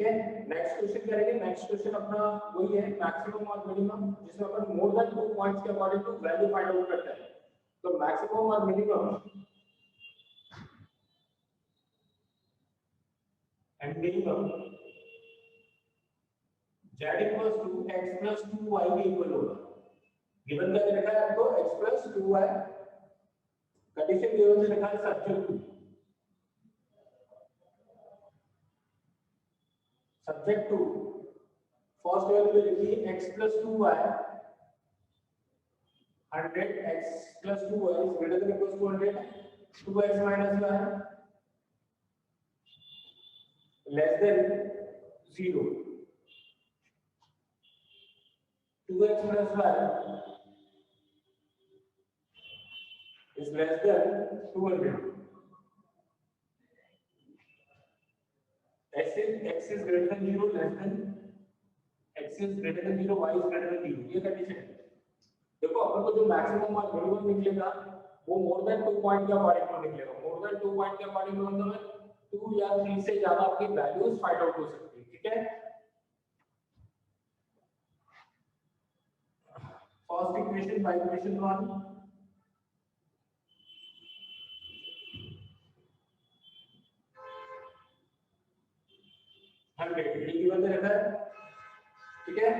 है। Next question करेंगे। Next question अपना वही है मैक्सिमम और मिनिमम, जिसमें अपन मोर देन 2 पॉइंट्स के according to value find out करते हैं। तो मैक्सिमम और minimum and minimum z equals to x plus 2y के इक्वल होगा। गिवन क्या लिखा है आपको, x plus 2y। Condition given से लिखा है subject to, subject to first value लिखी x plus 2y 100, x plus 2y is greater than equals to 100, 2x minus y less than 0, 2x plus y is less than 200. x is greater than 0, less than x is greater than 0, y is greater than 0. ये condition है। देखो अपन को जो maximum और minimum निकलेगा वो मोर than 2 point के according to निकलेगा। मोर देन 2 पॉइंट के अकॉर्डिंग टू मतलब 2 या 3 से ज्यादा आपकी वैल्यूज फाइंड आउट हो सकती है। ठीक है। फर्स्ट इक्वेशन बाय इक्वेशन 1 100 ये गिवन रहता है। ठीक है।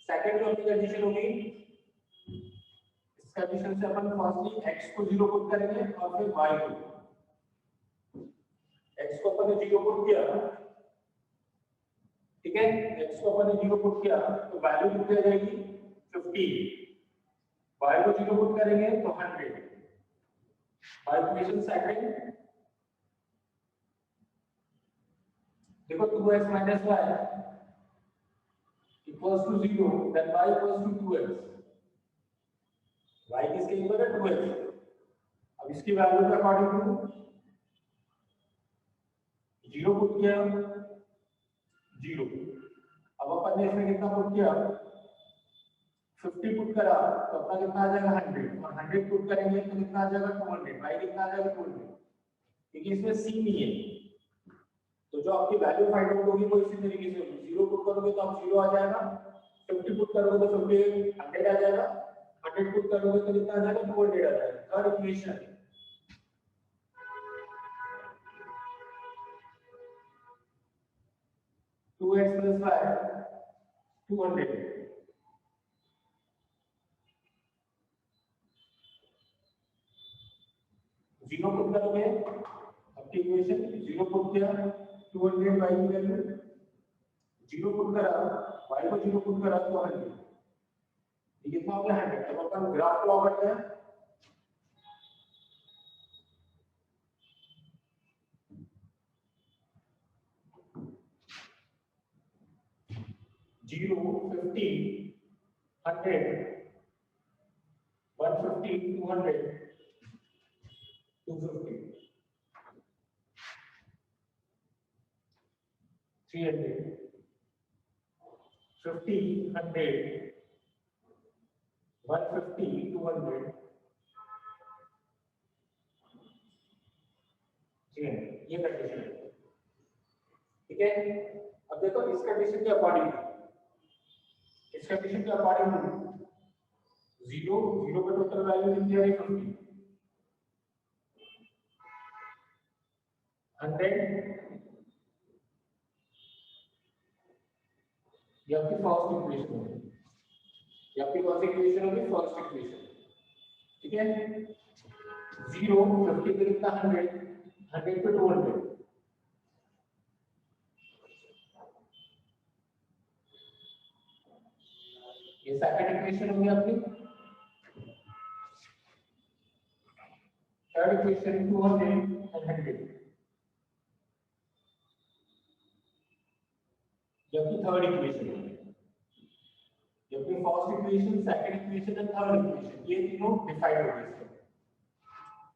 सेकंड जो अपनी कंडीशन होगी, इस कंडीशन से अपन फर्स्टली x को 0 पुट करेंगे और फिर y को। x को अपन ने 0 पुट किया, ठीक है, x को अपन ने 0 पुट किया तो वैल्यू कितनी आ जाएगी 50, y को 0 पुट करेंगे तो 100। बाय इक्वेशन सेकंड देखो 2x minus y equals to 0, then y equals to 2x। y किसके इक्वल है 2x। अब इसकी वैल्यू के अकॉर्डिंग टू 0 पुट किया 0। अब अपन ने इसमें कितना पुट किया 50 पुट करा तो अपना कितना आ जाएगा 100, और 100 पुट करेंगे तो कितना आ जाएगा 200, y कितना आ जाएगा 200, क्योंकि इसमें c नहीं है। तो जो आपकी वैल्यू फाइंड आउट होगी वो इसी तरीके से होगी। 0 पुट करोगे तो आप 0 आ जाएगा, 50 पुट करोगे तो 50 100 आ जाएगा, 100 पुट करोगे तो कितना आ जाएगा 200 आ जाएगा। Third equation 2x plus y 200। 0 put करोगे आपकी इक्वेशन 0 पुट किया 200 y की वैल्यू, 0 पुट करा y को 0 पुट करा तो 100, ये कितना हो गया 100। अब अपन ग्राफ प्लॉट करते हैं। जीरो 50 100 150 200 250 300 50 100 150 200 ये कंडीशन है। ठीक है। अब देखो इस कंडीशन के अकॉर्डिंग, इस कंडीशन के अकॉर्डिंग 0 0 का टोटल वैल्यू कितनी आ रही है 50 100। ये आपकी फर्स्ट इक्वेशन होगी, ये आपकी कौन सी इक्वेशन होगी फर्स्ट इक्वेशन। ठीक है। 0 50 पे कितना 100 100 पे 200, ये सेकंड इक्वेशन होगी आपकी। थर्ड इक्वेशन 200 and 100, जबकि थर्ड इक्वेशन है, जबकि first equation second equation and third equation ये तीनों डिफाइंड हो गए।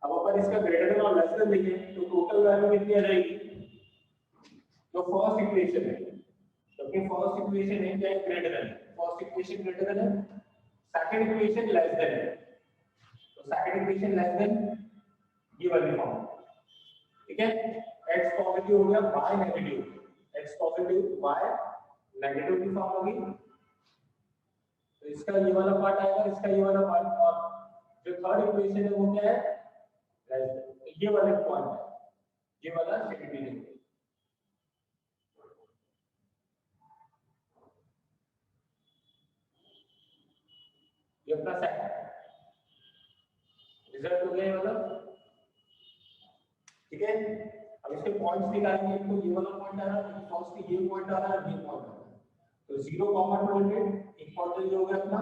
अब अपन इसका ग्रेटर देन और लेस देन देखें तो टोटल वैल्यू कितनी आ जाएगी, जो फर्स्ट इक्वेशन है, जबकि फर्स्ट इक्वेशन है क्या greater than, first equation greater than है, सेकंड इक्वेशन लेस देन है, तो सेकंड इक्वेशन लेस देन ये वाली फॉर्म। ठीक है। x पॉजिटिव हो गया y negative, x positive y negative की फॉर्म होगी, तो इसका ये वाला पार्ट आएगा, इसका ये वाला पार्ट, और जो थर्ड इक्वेशन है वो क्या है, ये वाला पॉइंट है, ये वाला सेकेंडरी है। ये अपना सेट रिजल्ट हो गया ये वाला, ठीक है। अब इसके पॉइंट्स निकालेंगे, तो ये वाला पॉइंट आ रहा है, फर्स्ट ये पॉइंट आ रहा है, ये पॉइंट आ रहा है, तो 0,200 एक पॉइंट ये हो गया अपना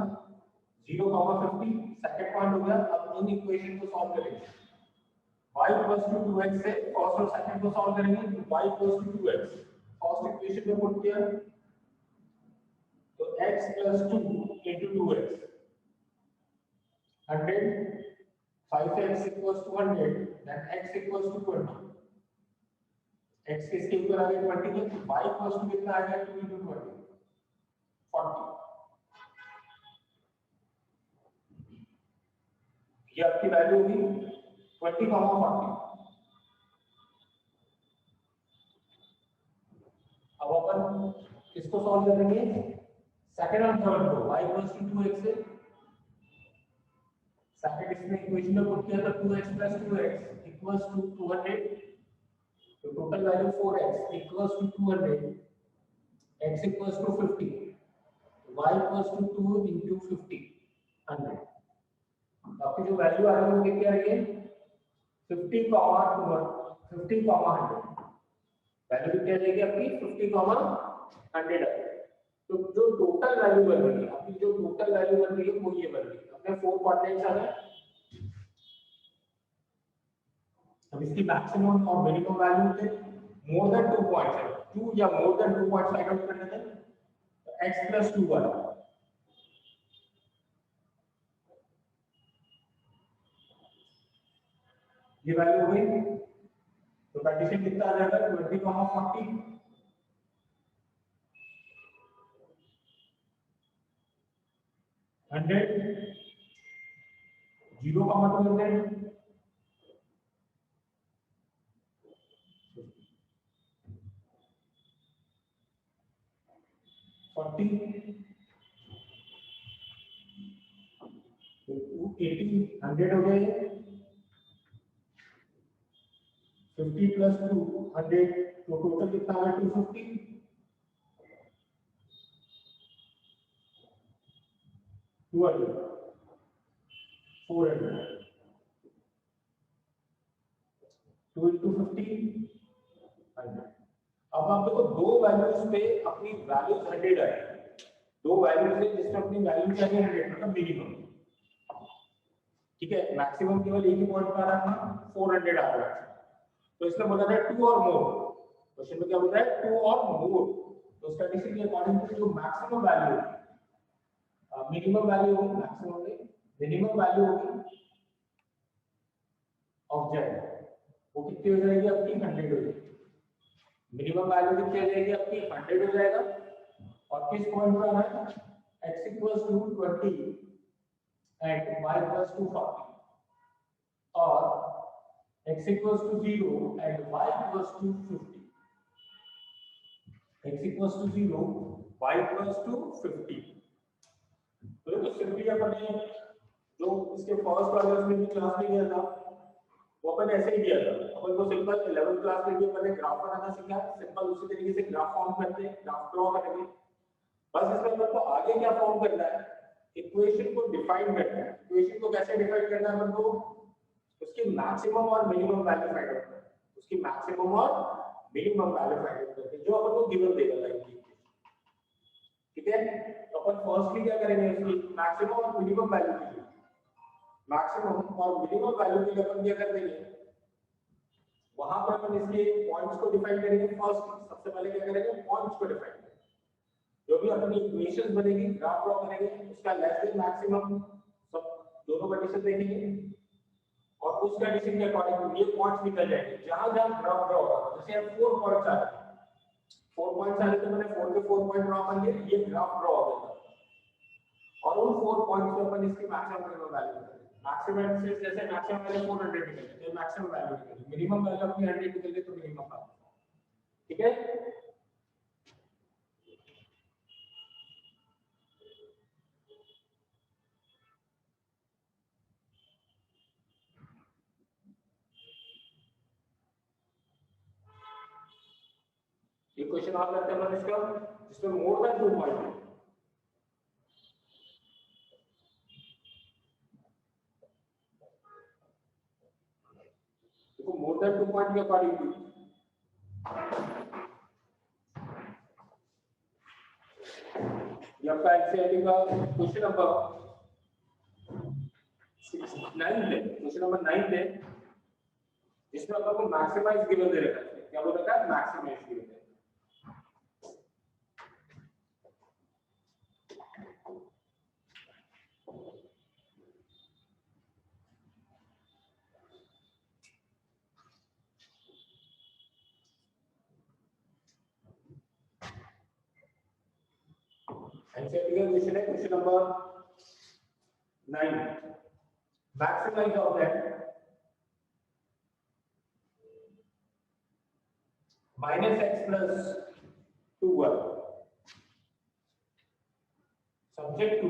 0,50, सेकंड पॉइंट हो गया। अब इन इक्वेशन को सॉल्व करेंगे, y = 2x से फर्स्ट और सेकंड को सॉल्व करेंगे, तो y = 2x फर्स्ट इक्वेशन में पुट किया, तो x + 2 * 2x 100, 5x = 100, then x = 20, x किसके ऊपर आ गया 20 के, y = कितना आ गया 2 * 20 40, ये आपकी वैल्यू होगी 20,40। अब अपन इसको सॉल्व करेंगे सेकंड और थर्ड को, y = 2x से सेकंड इसमें इक्वेशन में पुट किया, तो 2x + 2x = 200, तो total value 4x = 200, x = 50, y = 2 * 50 100। आपकी जो वैल्यू आ रही है वो कितनी आ रही है 50, 50, 100, वैल्यू कितनी आ जाएगी आपकी 50, 100। तो जो टोटल वैल्यू बन रही है आपकी, जो टोटल वैल्यू बन रही है वो ये बन रही है, अपने 4 कोऑर्डिनेट्स आ गए। अब इसकी मैक्सिमम और मिनिमम वैल्यू थे मोर देन 2 पॉइंट्स है, 2 या मोर देन 2 पॉइंट्स फाइंड आउट करने थे, तो x + 2 वाला ये वैल्यू हो गई, तो कंडीशन कितना आ जाएगा 20,40, 100, 0,200, 40, 80, 100 हो गए, 50 + 2 100, तो टोटल कितना आ गया 250, 200, 400, 2 * 50 100। अब आप देखो दो वैल्यूज पे अपनी वैल्यूज 100 है, दो वैल्यूज है जिसमें अपनी वैल्यू क्या है 100, मतलब मिनिमम, ठीक है। मैक्सिमम केवल एक ही पॉइंट पर आ रहा था 400 आ रहा है, तो इसमें बोला था 2 और मोर, क्वेश्चन में क्या बोल रहा है 2 और मोर, तो उसका कंडीशन के अकॉर्डिंग टू जो मैक्सिमम वैल्यू मिनिमम वैल्यू होगी, मैक्सिमम नहीं मिनिमम वैल्यू होगी ऑफ z, वो कितनी हो जाएगी आपकी 100 हो जाएगी, मिनिमम वैल्यू कितनी हो जाएगी आपकी 100 हो जाएगा, और किस पॉइंट पर आना है x = 20 and y = 40, और x = 0 and y = 50, x = 0 y = 50। तो देखो सिंपली अपने जो इसके फर्स्ट वाले उसमें भी क्लास में किया था वो अपन ऐसे ही किया था, अपन को सिंपल 11th क्लास में भी अपन ने ग्राफ बनाना सीखा, सिंपल उसी तरीके से ग्राफ फॉर्म करते हैं, ग्राफ ड्रॉ करेंगे, बस इसमें अपन को आगे क्या फॉर्म करना है, इक्वेशन को डिफाइन करना है। इक्वेशन को कैसे डिफाइन करना है अपन को, उसकी मैक्सिमम और मिनिमम वैल्यू फाइंड आउट करना है, उसकी मैक्सिमम और मिनिमम वैल्यू फाइंड आउट करके जो अपन को गिवन देगा लाइन की, ठीक है। तो अपन फर्स्टली क्या करेंगे, उसकी मैक्सिमम और मिनिमम वैल्यू के लिए, मैक्सिमम और मिनिमम वैल्यू के लिए अपन क्या कर देंगे, वहां पर अपन इसके पॉइंट्स को डिफाइन करेंगे। फर्स्ट सबसे पहले क्या करेंगे, पॉइंट्स को डिफाइन करेंगे, जो भी अपनी इक्वेशंस बनेगी ग्राफ ड्रॉ करेंगे, उसका लेस देन मैक्सिमम सब दोनों कंडीशन देखेंगे, और उस कंडीशन के अकॉर्डिंग ये पॉइंट्स निकल जाएंगे जहां जहां ग्राफ ड्रॉ होगा। जैसे अब 4 पॉइंट्स आ रहे हैं, 4 पॉइंट्स आ रहे तो मैंने 4 के 4 पॉइंट ड्रॉ कर लिए, ये ग्राफ ड्रॉ हो गया, और उन 4 पॉइंट्स पे अपन इसकी मैक्सिमम मिनिमम वैल्यू करेंगे। मैक्सिमम से जैसे मैक्सिमम वैल्यू 400 निकल गई, मैक्सिमम वैल्यू निकल गई, मिनिमम वैल्यू अपनी 100 निकल गई, तो मिनिमम वैल्यू, ठीक है। एक क्वेश्चन और करते हैं इसका जिसमें मोर देन 2 पॉइंट है। देखो मोर देन 2 पॉइंट के अकॉर्डिंग ये आपका एनसीईआरटी का क्वेश्चन नंबर 9 है, क्वेश्चन नंबर 9 है, जिसमें आपको मैक्सिमाइज गिवन दे रखा है। क्या बोल रखा है? मैक्सिमाइज गिवन है। एनसीईआरटी का क्वेश्चन है, question number 9, maximise of that minus x plus 2y subject to,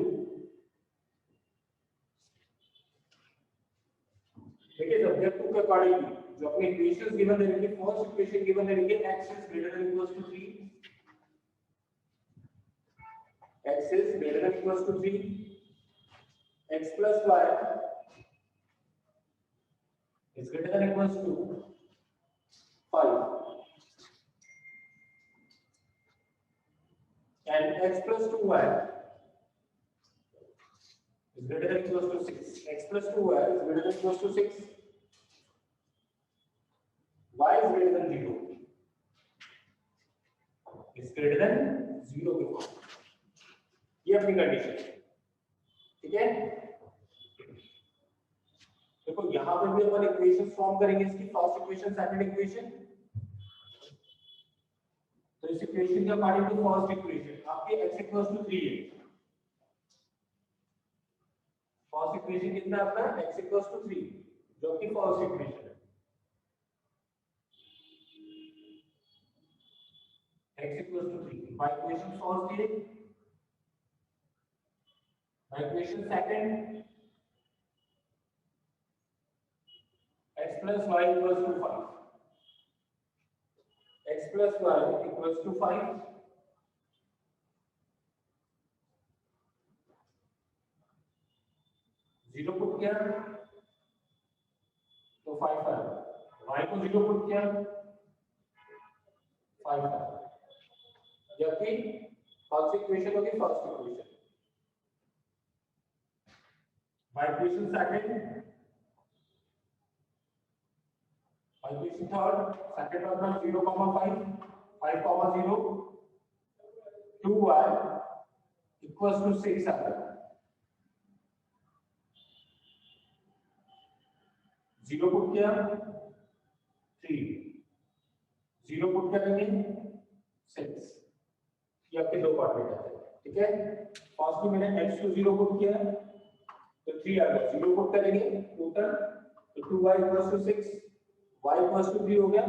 देखिए सब्जेक्ट टू के अकॉर्डिंग जो अपने इक्वेशंस गिवन दे रखी है, फर्स्ट इक्वेशन गिवन दे रखी है x is greater than equals to 3, x is greater than equals to 3, x plus y is greater than equals to 5, and x plus 2y is greater than equals to 6. X plus 2y is greater than equals to 6. Y is greater than 0. Is greater than 0 before. ये अपनी condition है, ठीक है। देखो यहां पर भी अपन equation form करेंगे, इसकी फर्स्ट इक्वेशन, सेकंड इक्वेशन। तो इस इक्वेशन के अकॉर्डिंग टू फर्स्ट इक्वेशन आपके x इक्वल्स टू 3 है। फर्स्ट इक्वेशन कितना है आपका? x इक्वल्स टू 3, जो कि फर्स्ट इक्वेशन है। x equals to 3 by equation first ये, by equation second x plus y equals to 5, x plus y equals to 5, 0 put किया तो 5 आया, y को 0 पुट किया 5 आया, जबकि फर्स्ट इक्वेशन होगी first equation. Bye equation second, by equation third, second term में 0, 5, 5, 0, 2y equals to 6 आता है, 0 पुट किया 3, 0 पुट करेंगे 6, ये आपके दो पार्ट में जाते हैं, ठीक है। फर्स्ट में मैंने x को 0 पुट किया तो 3 आ गया, 0 पुट करेंगे टोटल तो 2y equals to 6, y equals to 3 हो गया,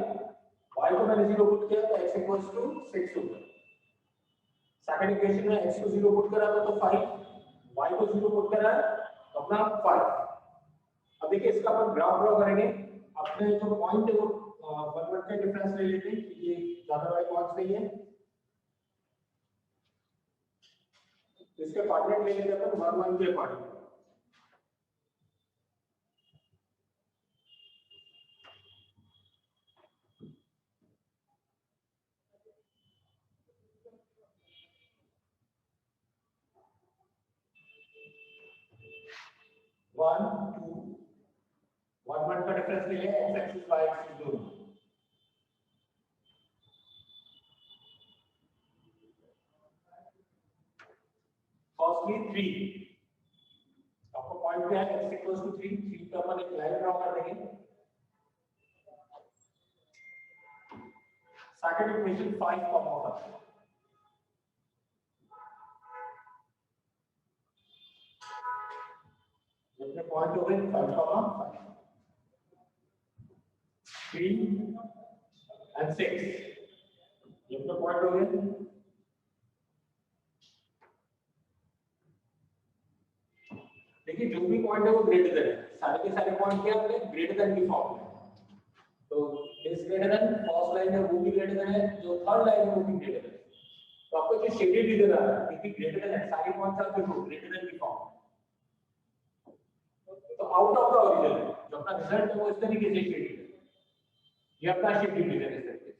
y को मैंने 0 पुट किया तो x equals to 6 हो गया। सेकंड इक्वेशन में x को 0 पुट करा तो 5, y को 0 पुट करा तो अपना 5। अब देखिए इसका अपन ग्राफ ड्रॉ करेंगे, अपने जो पॉइंट है वो 1 का डिफरेंस ले लेते हैं, ये ज्यादा वाले पॉइंट्स नहीं है तो इसके कोऑर्डिनेट ले लेते हैं अपन 1, 1 के अकॉर्डिंग। वन टू 1, 1 का डिफरेंस ले लें, x एक्सिस y एक्सिस दोनों। फर्स्टली 3, आपको पॉइंट क्या है x इक्वल्स टू 3, 3 पे अपन एक लाइन ड्रॉ कर देंगे। सेकंड इक्वेशन 5 कॉमा होगा, अपने पॉइंट हो गए 5, 3 and 6, ये अपने पॉइंट हो गए। देखिए जो भी पॉइंट है वो ग्रेटर देन है, सारे के सारे पॉइंट क्या है ग्रेटर देन की फॉर्म में। तो is greater then first line है वो भी ग्रेटर देन है, जो थर्ड लाइन है वो भी ग्रेटर देन। तो आपको जो शेडेड इधर आ रहा है ये भी ग्रेटर देन है, सारे पॉइंट्स आर ग्रेटर देन की फॉर्म। तो आउट ऑफ द ओरिजिन जो अपना रिजल्ट है वो इस तरीके से शेडेड है, ये अपना शेडेड रीजन है इस तरीके से।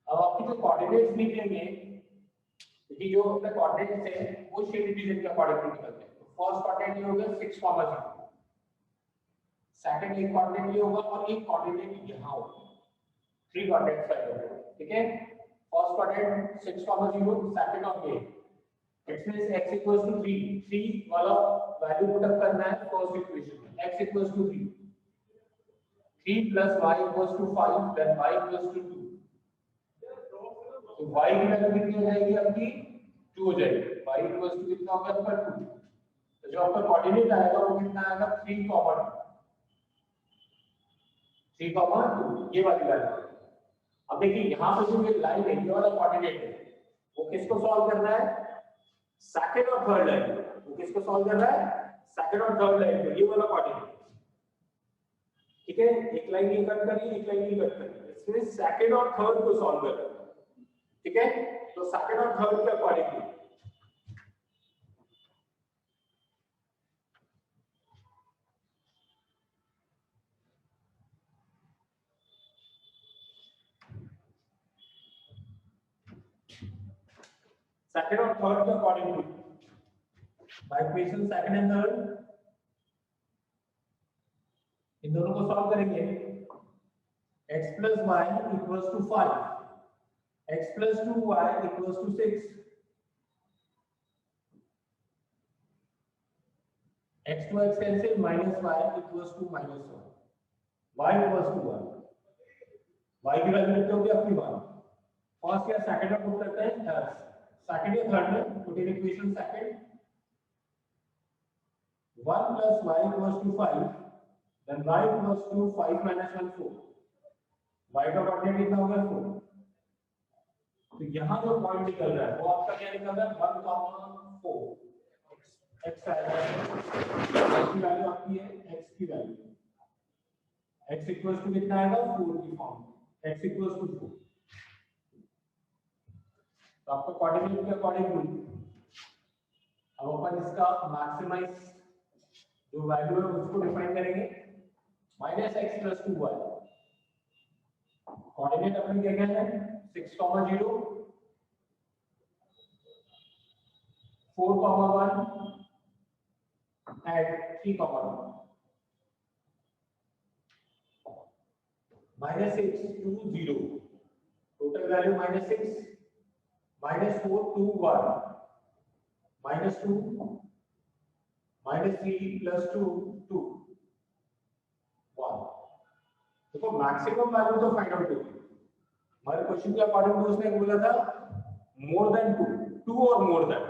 अब आपके जो कोऑर्डिनेट्स निकलेंगे, क्योंकि जो अपने कोऑर्डिनेट्स है वो शेडेड रीजन के अकॉर्डिंग निकलते हैं। तो फर्स्ट कोऑर्डिनेट ये हो गया 6,0, सेकंड एक कोऑर्डिनेट ये होगा और एक कोऑर्डिनेट यहाँ होगा, 3 कोऑर्डिनेट्स आएंगे, ठीक है। फर्स्ट कोऑर्डिनेट 6,0, सेकंड ऑफ ये it means x equals to 3 वाला वैल्यू पुट अप करना है फर्स्ट इक्वेशन में, x equals to 3 plus y equals to 5 then y equals to 2। तो y की वैल्यू कितनी हो जाएगी आपकी 2 हो जाएगी, y इक्वल्स टू कितना होगा आपका 2। तो जो आपका कोऑर्डिनेट आएगा वो कितना आएगा 3,2 ये वाली वैल्यू। अब देखिए यहाँ पे जो ये लाइन है ये वाला कोऑर्डिनेट है वो किसको सॉल्व करना है, सेकंड और थर्ड लाइन। वो किसको सॉल्व कर रहा है, सेकंड और थर्ड लाइन को, ये वाला कोऑर्डिनेट, ठीक है। एक लाइन ये कट करिए, एक लाइन ये कट करिए, इसमें सेकंड और थर्ड को सॉल्व कर रहा है, ठीक है। तो सेकंड और थर्ड के अकॉर्डिंगली सेकंड और थर्ड के accordingly bye equation second and third in दोनों को सॉल्व करेंगे। x plus y equals to 5, x plus 2y equals to 6, x to x cancel minus y equals to minus 1, y equals to 1, y की value लिखते हो क्या अपनी 1। First या second में पुट करते हैं, सेकंड या थर्ड में put in equation second 1 plus y equals to 5 then y equals to 5 minus 1 4, y का कोऑर्डिनेट कितना हो गया 4। तो यहाँ जो पॉइंट निकल रहा है वो आपका क्या निकल रहा है 1,4, x की वैल्यू आपकी है, x की वैल्यू x इक्वल्स टू कितना आएगा 4 की फॉर्म, x इक्वल्स टू 4। तो आपका कोऑर्डिनेट के अकॉर्डिंगली अब अपन इसका मैक्सिमाइज जो वैल्यू है उसको डिफाइन करेंगे, -x plus 2y कोऑर्डिनेट अपनी क्या क्या है 6,0 4,1 and 3,1 -6 2 0 total value -6 -4 2 1 -2 -3 plus 2 2 1। देखो मैक्सिमम वैल्यू तो फाइंड आउट होगी, हमारे क्वेश्चन के अकॉर्डिंग तो उसने बोला था मोर देन 2 और मोर देन,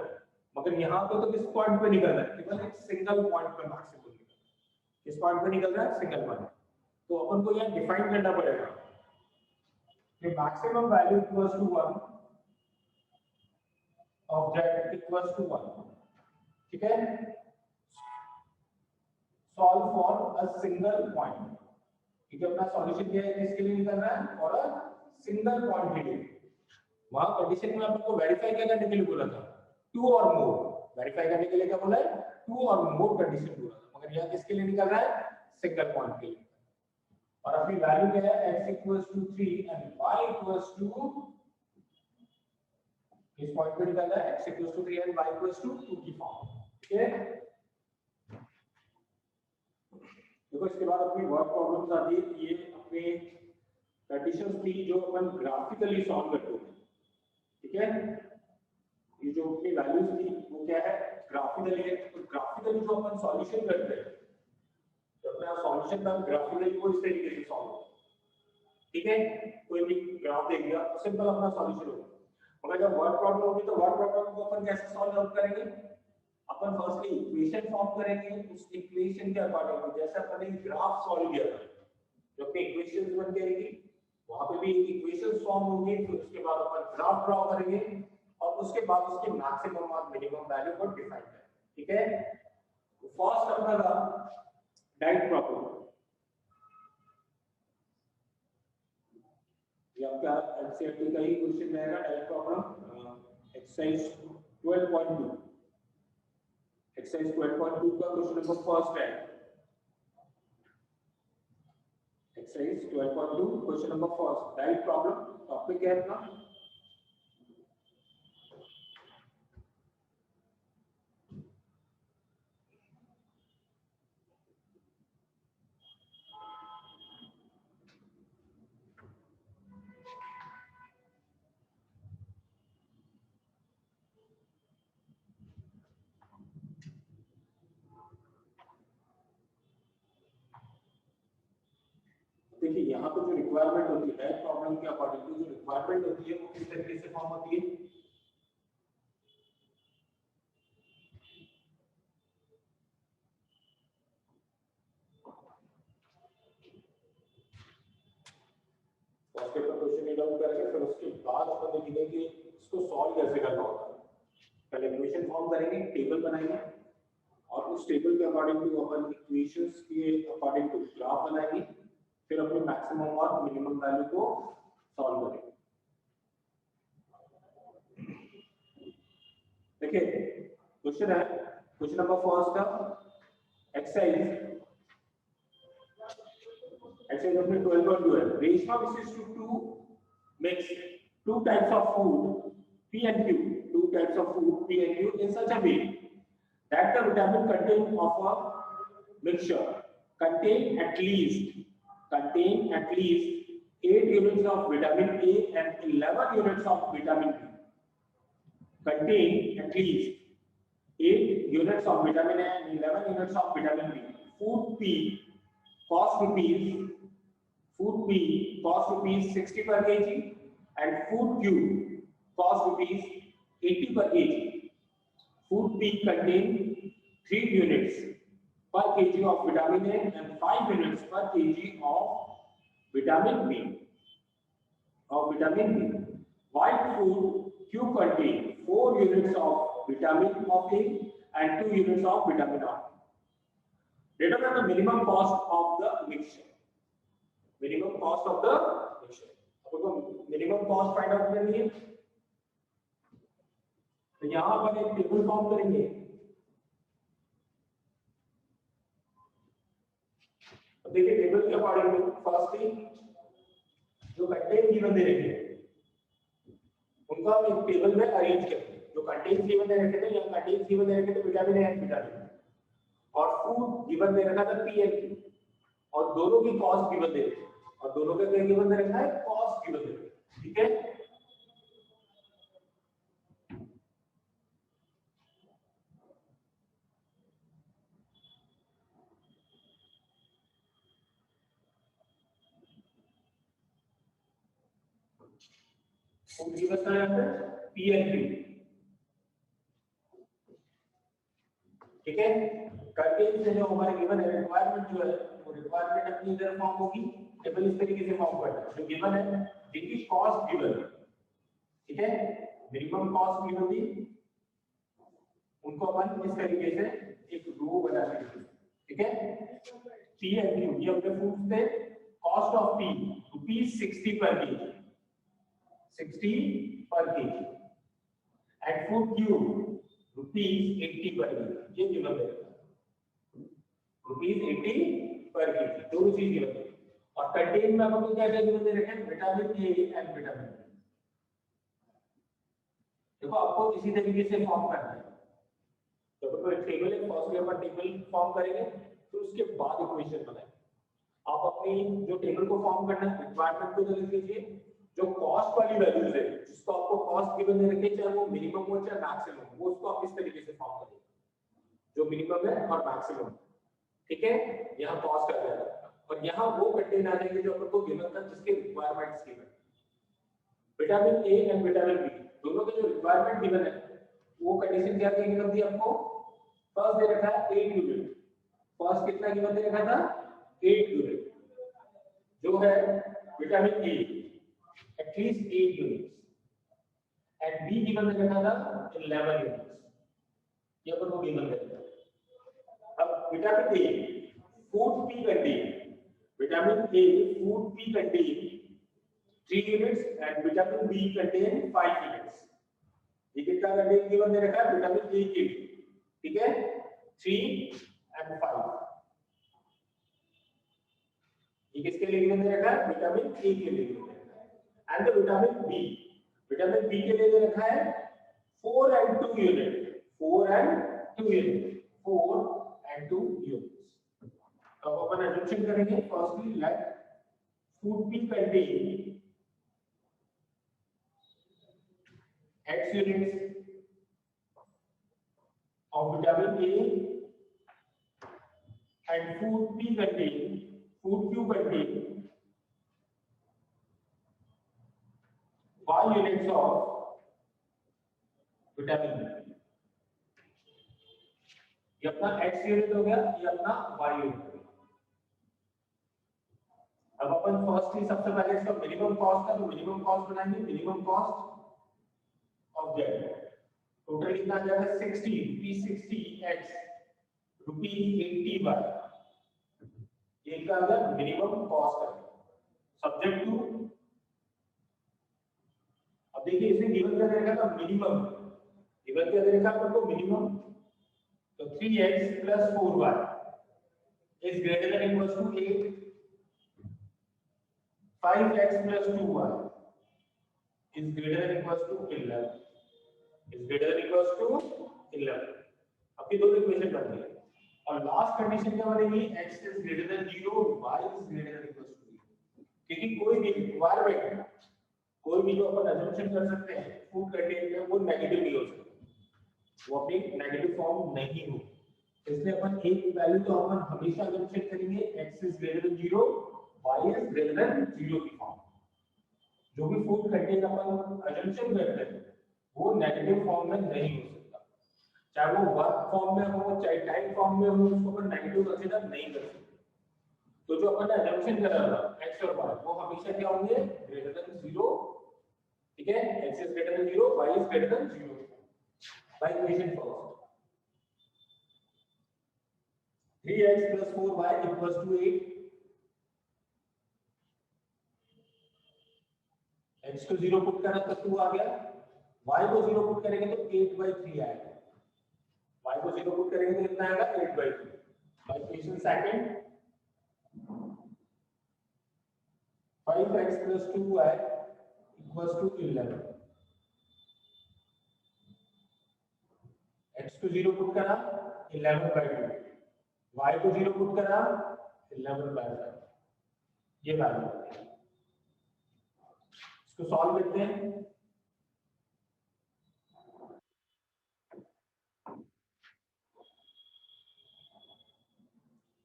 मगर यहाँ पे तो किस पॉइंट पे निकल रहा है, केवल एक सिंगल पॉइंट पे मैक्सिमम निकल रहा है। किस पॉइंट पे निकल रहा है, सिंगल पॉइंट। तो अपन को यहाँ डिफाइन करना पड़ेगा कि maximum value equals to 1 of z equals to 1, ठीक है। Solve for a single point, ठीक है। अपना सॉल्यूशन क्या है, किसके लिए निकल रहा है, और अ सिंगल पॉइंट के लिए। वहां कंडीशन में आपको वेरीफाई क्या करने के लिए बोला था 2 और मोर, वेरीफाई करने के लिए क्या बोला है 2 और मोर कंडीशन बोला था, मगर यहाँ किसके लिए निकल रहा है सिंगल पॉइंट के लिए। और अपनी वैल्यू क्या है x equals to 3 and y equals to, इस पॉइंट पे निकल रहा है x equals to 3 and y equals to 2 की फॉर्म, ठीक है। देखो इसके बाद अपनी वर्क प्रॉब्लम्स आती है, ये अपने कंडीशंस थी जो अपन ग्राफिकली सॉल्व करते हैं, ठीक है। ये जो अपनी वैल्यूज थी वो क्या है ग्राफिकली है, तो ग्राफिकली जो अपन सॉल्यूशन करते हैं तो अपना सॉल्यूशन का ग्राफिकली को इस तरीके से सॉल्व, ठीक है। कोई भी ग्राफ देख लिया तो सिंपल अपना सॉल्यूशन होगा। मगर जब वर्क प्रॉब्लम होगी तो वर्क प्रॉब्लम को अपन कैसे सॉल्व आउट करेंगे, अपन फर्स्टली इक्वेशन फॉर्म करेंगे, उस इक्वेशन के अकॉर्डिंग जैसे अपन ने ग्राफ सॉल्व किया था जो अपनी इक्वेशंस बन जाएगी वहां पे भी इक्वेशंस फॉर्म होंगी, फिर उसके बाद अपन ग्राफ ड्रॉ करेंगे और उसके बाद उसके मैक्सिमम और मिनिमम वैल्यू को डिफाइन करेंगे, ठीक है। फर्स्ट अपना था डाइट प्रॉब्लम, ये आपका एनसीईआरटी का ही क्वेश्चन रहेगा, डाइट प्रॉब्लम एक्सरसाइज 12.2, एक्सरसाइज 12.2 का क्वेश्चन नंबर फर्स्ट है, exercise 12.2 question number first, diet problem. Topic है अपना देखिए यहाँ पे जो रिक्वायरमेंट होती है डाइट प्रॉब्लम के अकॉर्डिंग जो रिक्वायरमेंट होती है वो किस तरीके से फॉर्म होती है। First paper question read out करेंगे, फिर उसके बाद अपन देखेंगे कि इसको सॉल्व कैसे करना होता है। पहले इक्वेशन फॉर्म करेंगे, टेबल बनाएंगे और उस टेबल के अकॉर्डिंग टू अपन इक्वेशंस के अकॉर्डिंग टू ग्राफ बनाएंगे, फिर अपने मैक्सिमम और मिनिमम वैल्यू को सॉल्व करेंगे। देखिए क्वेश्चन है, क्वेश्चन नंबर फर्स्ट का एक्सरसाइज अपने 12.2 है। Reshma wishes to mix two types of food P and Q, two types of food P and Q in such a way that the vitamin content of a mixture contain at least 8 units of vitamin A and 11 units of vitamin B. Contain at least 8 units of vitamin A and 11 units of vitamin B. Food P cost rupees 60 per kg and food Q cost rupees 80 per kg. Food P contain 3 units per kg of vitamin A and 5 units per kg of vitamin B. While food Q contain 4 units of vitamin of A and 2 units of vitamin A. Determine the minimum cost of the mixture. Minimum cost of the mixture. आपको minimum cost find out करनी है, तो यहाँ पर एक table form करेंगे। अब देखिए टेबल के अकॉर्डिंग फर्स्टली जो कंटेंट गिवन दे रखे हैं उनका हम एक टेबल में अरेंज करेंगे। जो कंटेंट गिवन दे रखे थे, यहाँ कंटेंट गिवन दे रखे थे विटामिन ए एंड विटामिन, और फूड गिवन दे रखा था पी एंड क्यू, और दोनों की कॉस्ट गिवन दे रखी है, और दोनों का क्या गिवन दे रखा है, कॉस्ट गिवन दे रखा है। ठीक है, फूड गिवन था यहाँ पे पी एंड क्यू। ठीक है, कंटेंट से जो हमारे गिवन है रिक्वायरमेंट जो है वो रिक्वायरमेंट अपनी इधर फॉर्म होगी, टेबल इस तरीके से फॉर्म करना है। जो गिवन है जिनकी कॉस्ट गिवन है, ठीक है, मिनिमम कॉस्ट गिवन थी, उनको अपन इस तरीके से एक रो बना लेंगे। ठीक है, पी एंड क्यू ये अपने फूड्स थे, कॉस्ट ऑफ पी रुपीस 60 पर केजी, 60 पर KG, and food Q rupees 80 पर केजी। ये गिवन है रुपीस 80 पर केजी, दोनों चीज गिवन है। और कंटेन में आपको क्या क्या गिवन दे रखे हैं, vitamin A and vitamin B. देखो आपको इसी तरीके से फॉर्म करना है। जब अपन टेबल है, फर्स्ट अपन टेबल फॉर्म करेंगे, फिर उसके बाद इक्वेशन बनाएंगे। आप अपनी जो टेबल को फॉर्म करना है, रिक्वायरमेंट को लिख लीजिए, जो कॉस्ट वाली वैल्यूज है जिसको आपको कॉस्ट गिवन दे रखे, चाहे वो मिनिमम हो चाहे मैक्सिमम, वो उसको आप इस तरीके से फॉर्म करिए, जो मिनिमम है और मैक्सिमम। ठीक है, यहाँ कॉस्ट आ जाएगा, और यहाँ वो कंटेन आ जाएंगे जो अपन को गिवन था, जिसके requirements given. Vitamin A and vitamin B दोनों के जो रिक्वायरमेंट गिवन है, वो कंडीशन क्या गिवन थी आपको, फर्स्ट दे रखा है 8 यूनिट। फर्स्ट कितना गिवन दे रखा था, 8 यूनिट, जो है vitamin A at least 8 units, and B given दे रखा था 11 यूनिट्स। ये अपन को गिवन दे रखा है। अब vitamin A food P contain, vitamin A food P contain 3 units and vitamin B contain 5 units. ये कितना कंटेन गिवन दे रखा है विटामिन ए के लिए, ठीक है 3 and 5. ये किसके लिए गिवन दे रखा है विटामिन ए के लिए गिवन दे रखा है. एंड द विटामिन बी के लिए दे रखा है 4 and 2 units, 4 and 2 units. तो अपन एजम्पशन करेंगे firstly let food B contain X units of vitamin A and food Q contain Y units of vitamin B. ये अपना X यूनिट हो गया, ये अपना Y यूनिट हो गया. अब अपन फर्स्टली सबसे पहले इसका मिनिमम कॉस्ट है, तो मिनिमम कॉस्ट बनाएंगे. मिनिमम कॉस्ट ऑब्जेक्ट टोटल कितना आ जाएगा 60 P60X ₹80 ये का अगर मिनिमम कॉस्ट है सब्जेक्ट टू. अब देखिए इसने गिवन क्या दे रखा था मिनिमम, गिवन क्या दे रखा है आपको मिनिमम, तो 3x + 4y is greater than equals to 8, 5x + 2y is greater than equals to 11, is greater than equals to 11. आपकी दो इक्वेशन बन गई और लास्ट कंडीशन क्या बनेगी x is greater than 0, y is greater than equals to 0. क्योंकि कोई भी रिक्वायरमेंट कोई भी जो अपन अजम्पशन कर सकते हैं फूड कंटेन में वो नेगेटिव नहीं हो सकता, वो अपनी नेगेटिव फॉर्म नहीं हो, इसलिए अपन एक वैल्यू तो अपन हमेशा अजम्पशन करेंगे x is greater than 0, y is greater than 0 की फॉर्म. जो भी फूड कंटेन अपन अजम्पशन करते हैं वो नेगेटिव फॉर्म में नहीं हो सकता, चाहे वो वर्क फॉर्म में हो चाहे टाइम फॉर्म में हो, उसको अपन नेगेटिव कंसीडर नहीं कर सकते. तो जो अपन ने अजम्पशन करा था x और y वो हमेशा क्या होंगे ग्रेटर देन 0, ठीक है. x is greater than 0, y is greater than 0 by equation first. 3x + 4y = 8. x को 0 पुट करा तो 2 आ गया, y को 0 पुट करेंगे तो 8/3 आएगा, y को 0 पुट करेंगे तो कितना आएगा 8/3. Bye equation second 5x + 2y = 11. x को 0 पुट करा 11/2, y को 0 पुट करा 11/5. ये वैल्यू है, इसको सॉल्व करते हैं.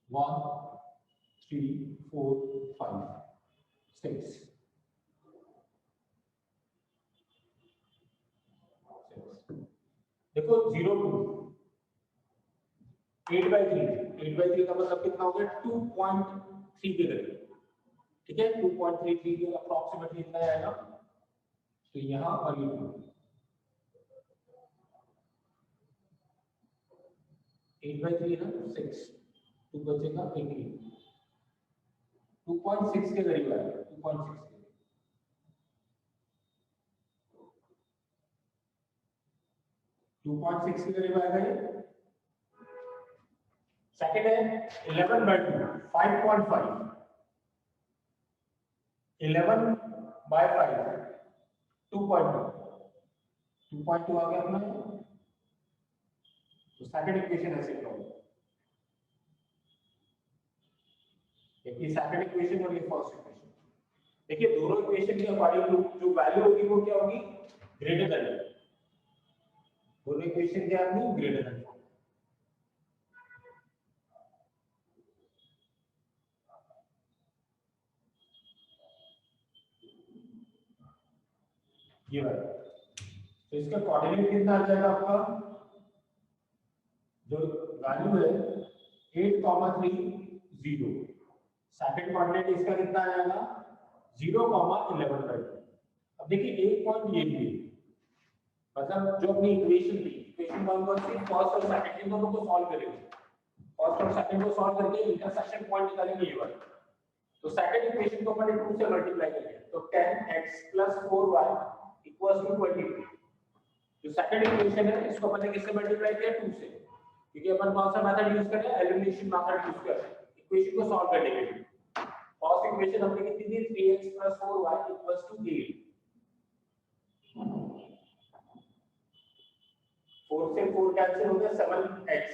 1 3 4 5 6 देखो 0 2 8/3 का मतलब कितना हो गया 2.3 के करीब, ठीक है. 2.33 के अप्रोक्सीमेटली इतना आएगा. तो यहाँ और ये 8/3 है ना 6, 2 बचेगा 18, 2.6 के करीब आएगा, 2.6 के 2.6 के करीब आएगा ये. सेकंड है 11/2 5.5, 11/5 2.2 आ गया अपना. तो सेकंड इक्वेशन ऐसे लिखोगे, ये सेकंड इक्वेशन और ये फर्स्ट इक्वेशन. देखिए दोनों इक्वेशन के अकॉर्डिंग जो वैल्यू होगी वो क्या होगी ग्रेटर देन, दोनों इक्वेशन क्या होगी ग्रेटर देन. ये वाला तो इसका कोऑर्डिनेट कितना आ जाएगा आपका, जो वैल्यू है 8,3,0, सेकंड कोऑर्डिनेट इसका कितना आ जाएगा 0,11/2. अब देखिए एक पॉइंट ये भी मतलब जो अपनी इक्वेशन थी, इक्वेशन 1 और 3 फर्स्ट और सेकंड इन दोनों को सॉल्व करेंगे फर्स्ट और सेकंड को सॉल्व करके इंटरसेक्शन पॉइंट निकालेंगे ये वाला। तो सेकंड इक्वेशन को अपन 2 से मल्टीप्लाई करेंगे, तो 10x + 4y = 22। जो सेकंड इक्वेशन है इसको अपन ने किससे मल्टीप्लाई किया, 2 से, क्योंकि अपन कौन सा मेथड यूज कर रहे हैं, एलिमिनेशन मेथड यूज कर रहे हैं इक्वेशन को सॉल्व करने के लिए। फर्स्ट इक्वेशन हमने कितनी थी, 3x + 4y = 8। 4 से 4 कैंसिल हो गया, 7x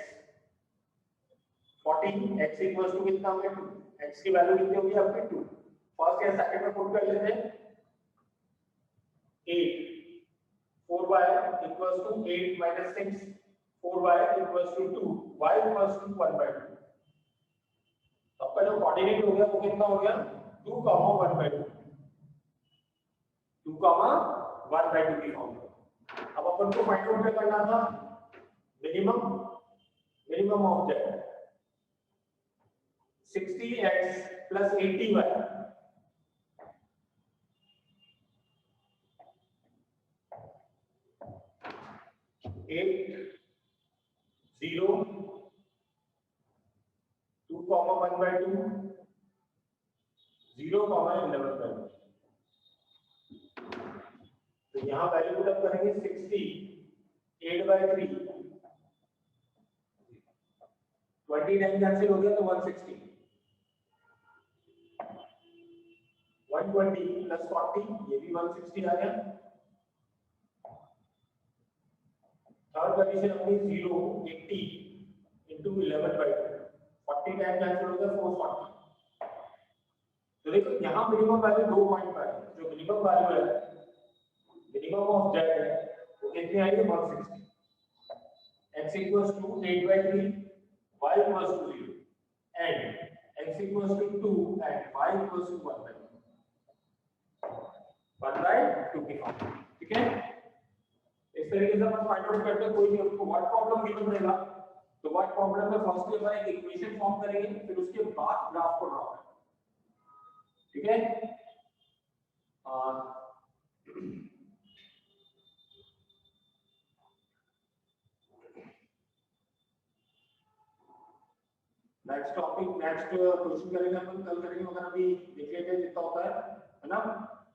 14, x = कितना हो गया, 2, x की वैल्यू कितनी होगी आपकी 2। फर्स्ट या सेकंड में पुट कर लेते हैं 8, 4y = 8 - 6, 4y = 2, y = 1/2। तो आपका जो कोऑर्डिनेट हो गया वो कितना हो गया, 2, 1/2, 2, 1/2 की फॉर्म। अब अपन को फाइंड आउट करना था minimum of that 60x + 80y। 8, 0, 2, 1/2, 0, 11/2। तो यहाँ वैल्यू पुट अप करेंगे 60, 8/3, 29 कैंसिल हो गया तो 160, 120 + 40 ये भी 160 आ गया। थर्ड कंडीशन अपनी 0, 80 × 11/2, 40 टाइम कैंसिल हो गया 440। तो देखो यहाँ मिनिमम वैल्यू 2 पॉइंट पर है, जो मिनिमम वैल्यू है मिनिमम ऑफ z है वो कितनी आई है, 160। x = 8/3, y = 0 and x = 2 and y = 1/2 की फॉर्म। ठीक है, इस तरीके से अपन फाइंड आउट करते हैं। कोई भी आपको व्हाट प्रॉब्लम गिवन रहेगा तो व्हाट प्रॉब्लम में फर्स्ट अपन एक इक्वेशन फॉर्म करेंगे, फिर उसके बाद ग्राफ को ड्रा करेंगे। ठीक है, नेक्स्ट टॉपिक नेक्स्ट क्वेश्चन करेंगे अपन, कल करेंगे, अगर अभी देख लेते हैं जितना होता है ना।